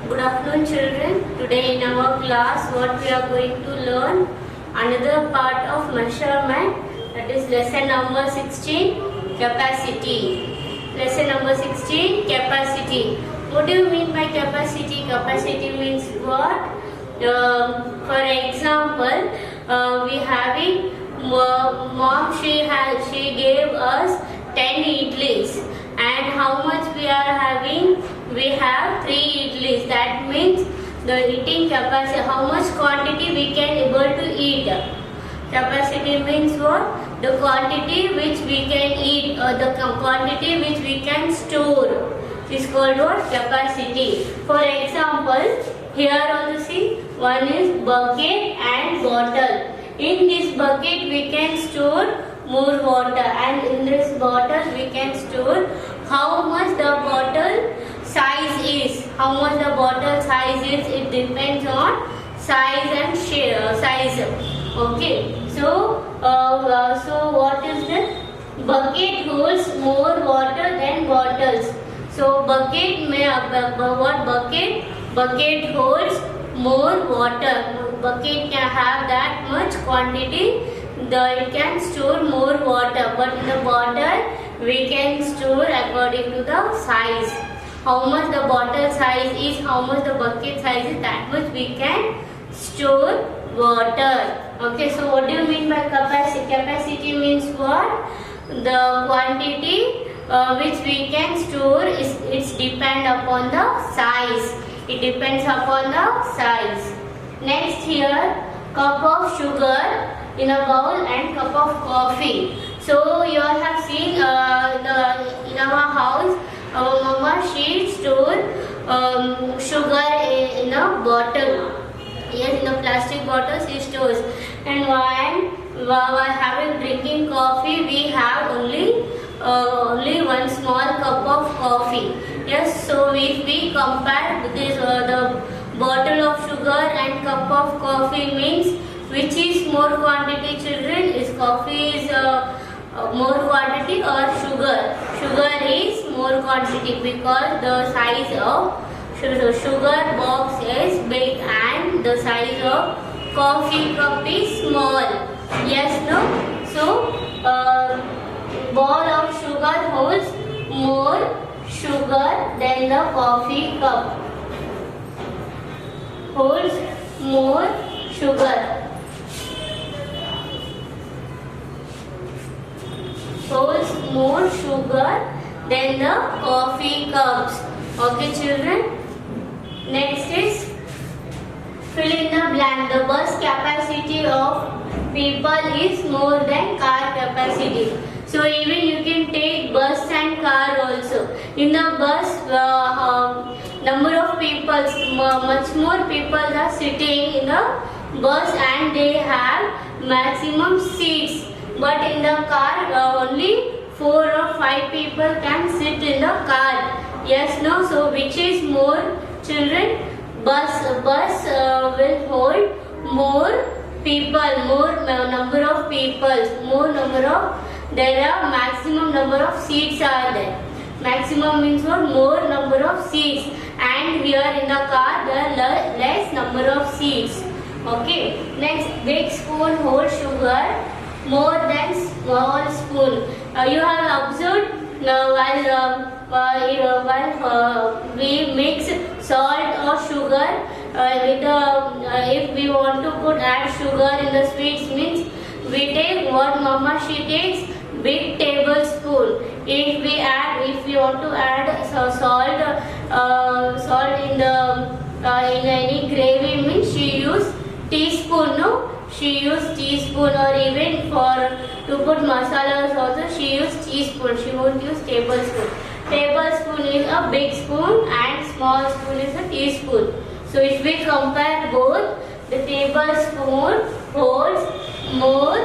Good afternoon, children. Today in our class, what we are going to learn another part of measurement, that is lesson number 16, capacity. Lesson number 16, capacity. What do you mean by capacity? Capacity means what? For example, we having mom. She gave us 10 idlis, and how much we are having? We have 3 idlis. That means the eating capacity, how much quantity we can able to eat. Capacity means what? The quantity which we can eat, or the quantity which we can store is called what? Capacity. For example, here also see, one is bucket and bottle. In this bucket we can store more water, and in this bottle we can store how much the bottle size is. How much the bottle size is, it depends on size and size. Okay, so what is the bucket holds more water than bottles. So bucket bucket holds more water. Bucket can have that much quantity. It can store more water, but in the bottle we can store according to the size. How much the bottle size is, how much the bucket size is, that much we can store water. Okay, so what do you mean by capacity? Capacity means what? The quantity which we can store is, it's depend upon the size. It depends upon the size. Next here, cup of sugar in a bowl and cup of coffee. So you all have seen in our house, our mama, she store sugar in a bottle. Yes, in a plastic bottle she stores. And while having drinking coffee, we have only one small cup of coffee. Yes, so if we compare this the bottle of sugar and cup of coffee, means which is more quantity, children? Is coffee is more quantity or sugar? Sugar is more quantity because the size of sugar box is big and the size of coffee cup is small. Yes, no? So ball of sugar holds more sugar than the coffee cup. Holds more sugar. Holds more sugar than the coffee cups. Okay, children. Next is fill in the blank. The bus capacity of people is more than car capacity. So even you can take bus and car also. In the bus, number of people, much more people are sitting in the bus and they have maximum seats. But in the car, only 4 or 5 people can sit in the car. Yes, no? So which is more, children? Bus will hold more people, more number of people, more number of, there are maximum number of seats are there. Maximum means what? More number of seats. And here in the car, there are less number of seats. Okay. Next, big spoon holds sugar more than small spoon. You have observed while we mix salt or sugar, if we want to add sugar in the sweets, means we take what mama she takes, big tablespoon. If we want to add salt in any gravy, means she use teaspoon, no? She used teaspoon, or even to put masalas also she used teaspoon. She won't use tablespoon. Tablespoon is a big spoon and small spoon is a teaspoon. So if we compare both, the tablespoon holds more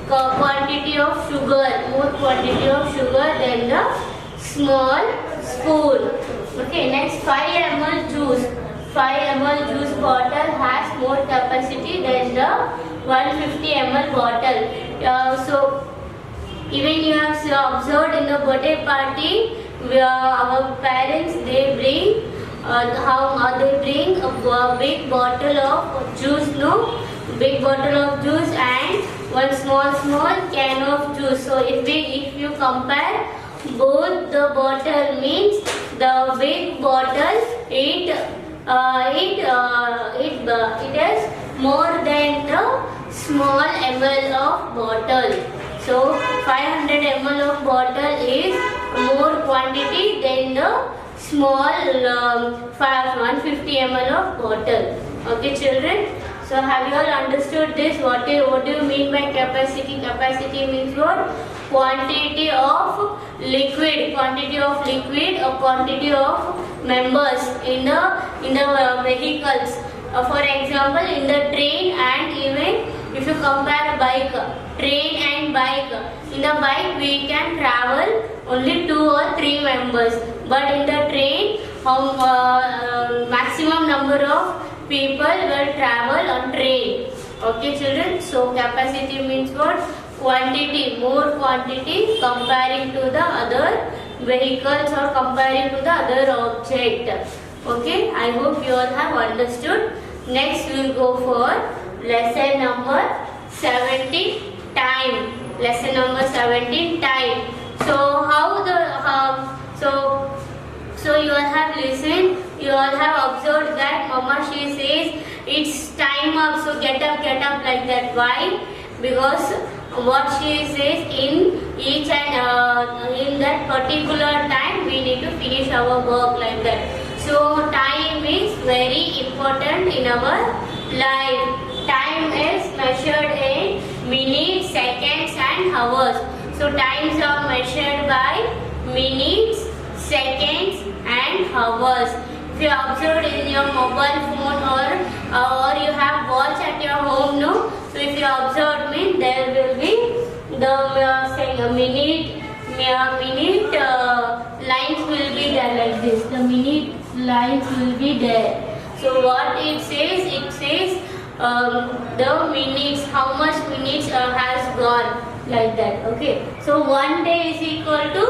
quantity of sugar, than the small spoon. Okay, next 5 ml juice. 5 ml juice bottle has more capacity than the 150 ml bottle. So even you have observed in the birthday party, our parents they bring they bring a big bottle of juice, no, big bottle of juice and one small can of juice. So if you compare both the bottle, means the big bottle it is more than the small ml of bottle. So 500 ml of bottle is more quantity than the small 150 ml of bottle. Okay, children. So have you all understood this? What do you mean by capacity? Capacity means what? Quantity of liquid or quantity of members in the vehicles. For example, in the train, and even if you compare bike, train and bike. In the bike we can travel only 2 or 3 members, but in the train maximum number of people will travel on train. Okay, children. So capacity means what? Quantity, more quantity comparing to the other vehicles or comparing to the other object. Okay, I hope you all have understood. Next we will go for lesson number 17, time. Lesson number 17, time. So so you all have listened, you all have observed that Mama, she says it's time up, so get up like that. Why? Because what she says, in each and in that particular time we need to finish our work like that. So time is very important in our life. Time is measured in minutes, seconds and hours. So times are measured by minutes, seconds and hours. If you observe in your mobile phone or you have watch at your home, no? So if you observe, mean there will be the saying a minute lines will be there like this. The minute lines will be there. So what it says the minutes, how much minutes has gone like that. Okay. So 1 day is equal to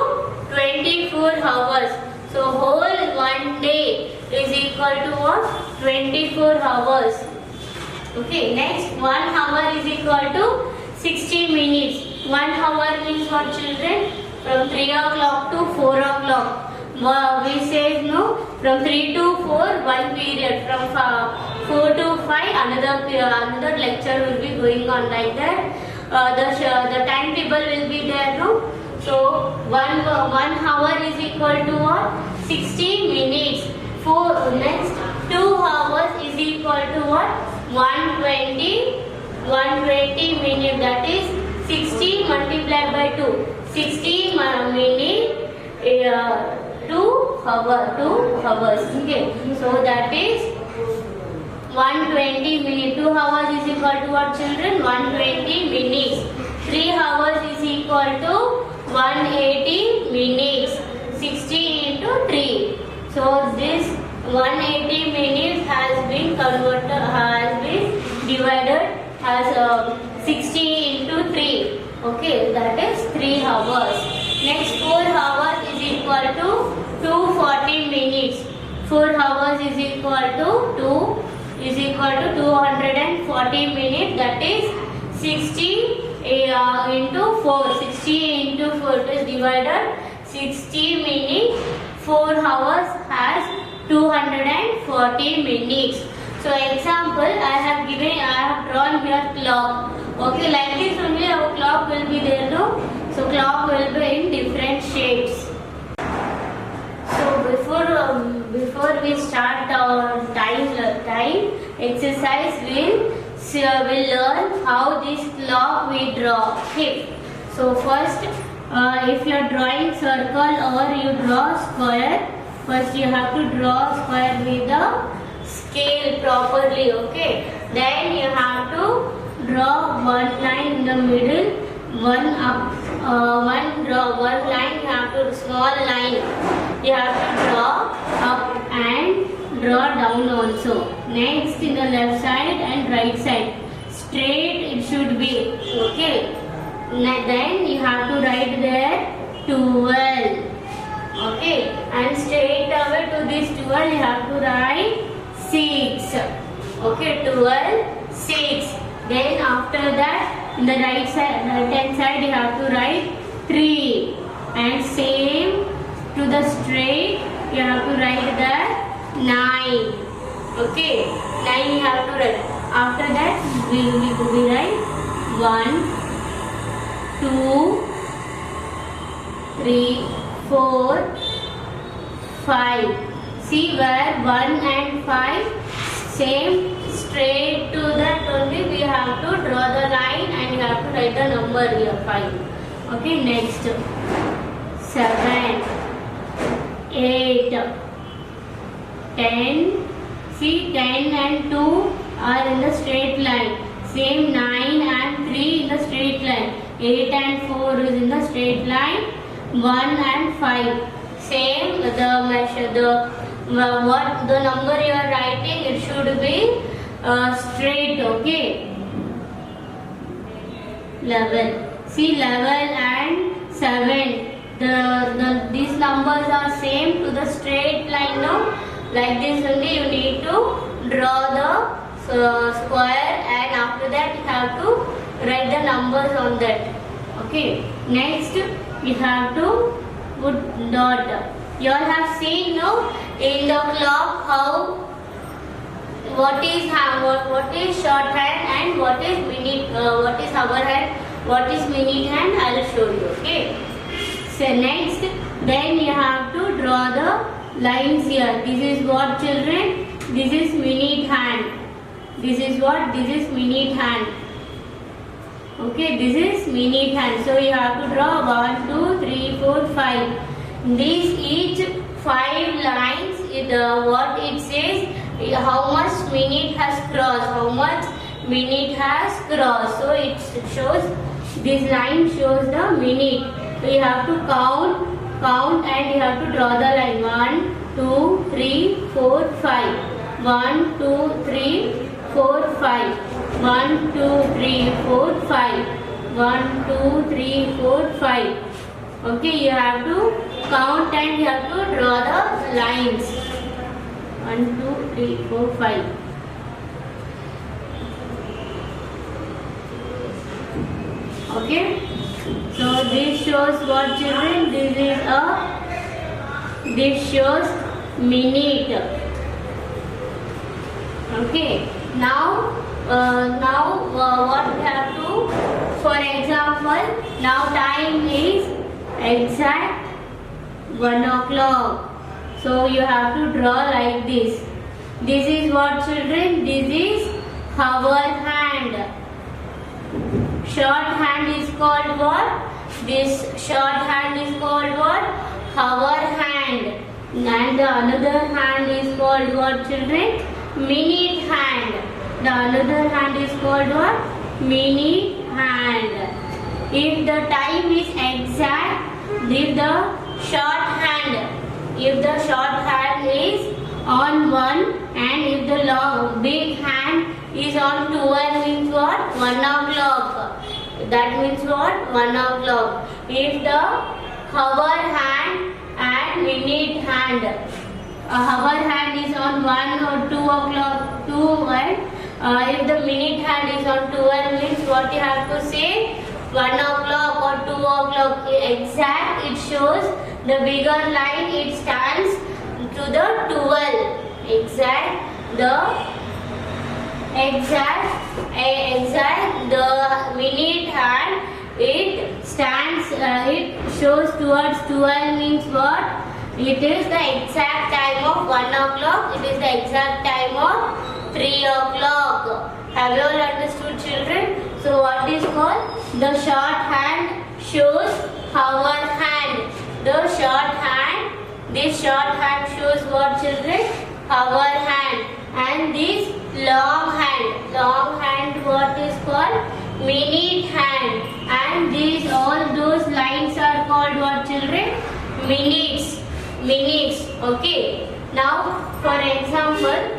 24 hours. So whole 1 day is equal to what? 24 hours. Okay. Next, 1 hour is equal to 60 minutes. 1 hour means what, children? From 3 o'clock to 4 o'clock. We say no, from 3 to 4 one period, from 4 to 5 another lecture will be going on like that. The timetable will be there, no? So 1 hour is equal to what? 60 minutes. Next 2 hours is equal to what? 120 minutes. That is 60 multiplied by 2. 60 minutes. 2 hours. Okay. So that is 120 minutes. 2 hours is equal to what, children? 120 minutes. 3 hours is equal to 180 minutes. 60 into 3. So this 180 minutes has been divided as 60 into 3. Okay, that is 3 hours. Next 4 hours is equal to 240 minutes. 4 hours is equal to 240 minutes. That is 60 into 4. 60 into 4 is divided 60 minutes. 4 hours has 240 minutes. So example, I have drawn here clock. Okay, like this only our clock will be there, no? So clock will be in different shapes. So before we start our time exercise, we'll learn how this clock we draw. Okay. So first, if you are drawing circle or you draw square, first you have to draw square with the scale properly. Okay. Then you have to draw one line in the middle, one up, one line. You have to small line. You have to draw up and draw down also. Next, in the left side and right side, straight it should be. Okay. Then you have to write there 12. Okay, and straight away to this 12 you have to write 6. Okay, 12, 6. Then after that in the right hand side you have to write 3. And same to the straight you have to write the 9. Okay, 9 you have to write. After that we write 1, 2, 3, 4, 5. See where 1 and 5 same, straight to that only we have to draw the line and you have to write the number here 5. Okay, next 7, 8, 10. See 10 and 2 are in the straight line. Same 9 and 3 in the straight line. 8 and 4 is in the straight line. 1 and 5. Same the measure what the number you are writing, it should be straight. Okay. 11. See 11 and 7. These numbers are same to the straight line now. Like this only you need to draw the square and after that you have to write the numbers on that. Okay. Next you have to put dot. You all have seen now in the clock how what is shorthand and what is minute, what is hour hand, what is minute hand. I will show you. Okay. So next, then you have to draw the lines here. This is what, children? This is minute hand. This is what? This is minute hand. Okay, this is minute hand. So you have to draw 1, 2, 3, 4, 5. These each 5 lines, what it says, how much minute has crossed, how much minute has crossed. So it shows, this line shows the minute. So you have to count and you have to draw the line. 1, 2, 3, 4, 5. 1, 2, 3, 4, 5. 1, 2, 3, 4, 5. 1, 2, 3, 4, 5. Okay, you have to count and you have to draw the lines. 1, 2, 3, 4, 5. Okay. So this shows what, children? This shows minute. Okay. Now what we have to, for example, now time is exact 1 o'clock. So you have to draw like this. This is what, children? This is hour hand. Short hand is called what? This short hand is called what? Hour hand. And the another hand is called what, children? Minute hand. The another hand is called what? Minute hand. If the time is exact, if the short hand is on 1 and if the long big hand is on 12 means what? 1 o'clock. That means what? 1 o'clock. If the hour hand and minute hand, hour hand is on 1 or 2 o'clock, 2 and if the minute hand is on 12 means what you have to say? 1 o'clock or 2 o'clock. Exact, it shows the bigger line, it stands to the 12. The minute hand, it stands, it shows towards 12 means what? It is the exact time of 1 o'clock. It is the exact time of 3 o'clock. Have you all understood, children? So what is called? The short hand shows hour hand. This short hand shows what, children? Hour hand. And this long hand what is called? Minute hand. And these all those lines are called what, children? Minutes. Okay. Now for example,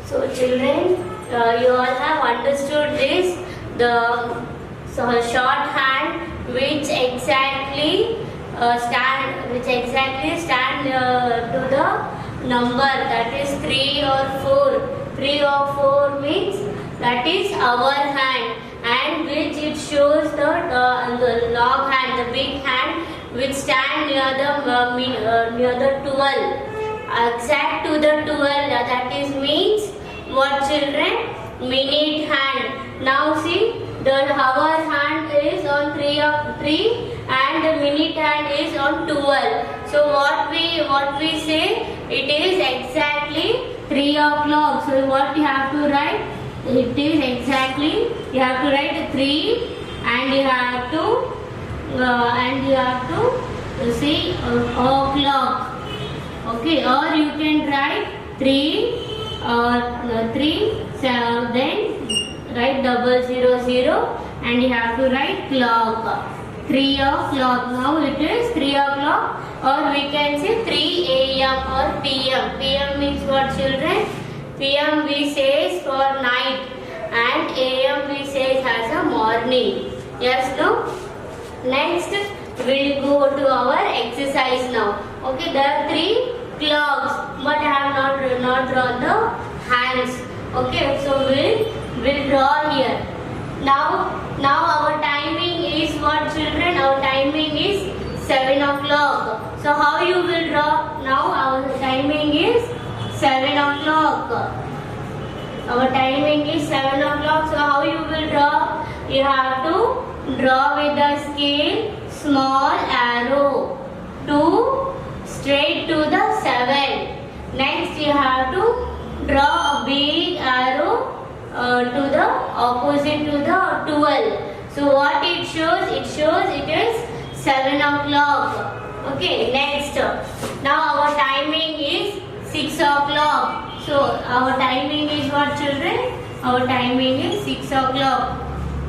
so children, you all have understood this. The short hand which exactly stand to the number, that is 3 or 4. 3 or 4 means that is our hand, and which it shows the long hand, the big hand, which stand near the 12, exact to the 12. That is means what, children? Minute hand. Now see, the hour hand is on 3 and the minute hand is on 12. So what we say, it is exactly 3 o'clock. So what you have to write? It is exactly, you have to write 3 and you have to see o'clock. Okay, or you can write 3 then write 000 and you have to write clock. 3 o'clock. Now it is 3 o'clock, or we can say 3 a.m. or p.m. p.m. means what, children? p.m. we say for night and a.m. we say as a morning. Yes, no? Next we'll go to our exercise now. Okay, there are 3 clocks, but I have not drawn the hands. Okay, so we'll draw here. Now our timing is what, children? Our timing is 7 o'clock. So how you will draw? Now our timing is 7 o'clock. Our timing is 7 o'clock. So how you will draw? You have to draw with the scale small arrow to straight to the 7. Next you have to draw a big arrow to the opposite to the 12. So what it shows? It shows it is 7 o'clock. Okay, next. Now our timing is 6 o'clock. So our timing is what, children? Our timing is 6 o'clock.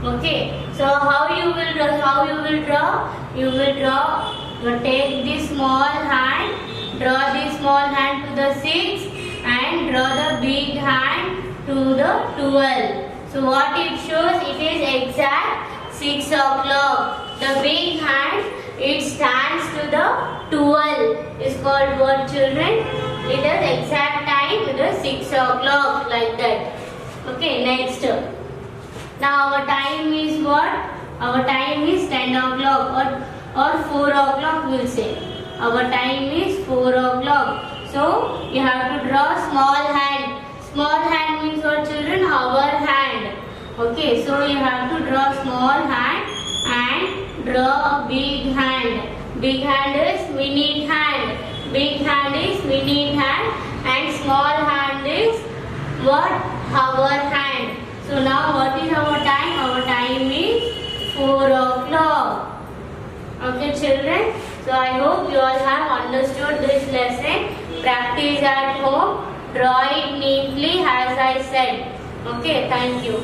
Okay. So how you will draw? You will draw. Take this small hand. Draw this small hand to the 6 and draw the big hand to the 12. So what it shows? It is exact 6 o'clock. The big hand, it stands to the 12. Is called what, children? It is exact time to the 6 o'clock, like that. Okay, next. Now our time is what? Our time is 10 o'clock or 4 o'clock, we'll say. Our time is 4 o'clock. So you have to draw small hand. Small hand means what, children? Our hand. Okay, so you have to draw small hand and draw big hand. Big hand is minute hand. Big hand is minute hand, and small hand is what? Our hand. So now what is our time? Our time is 4 o'clock. Okay, children. So I hope you all have understood this lesson. Practice at home. Draw it neatly as I said. Okay, thank you.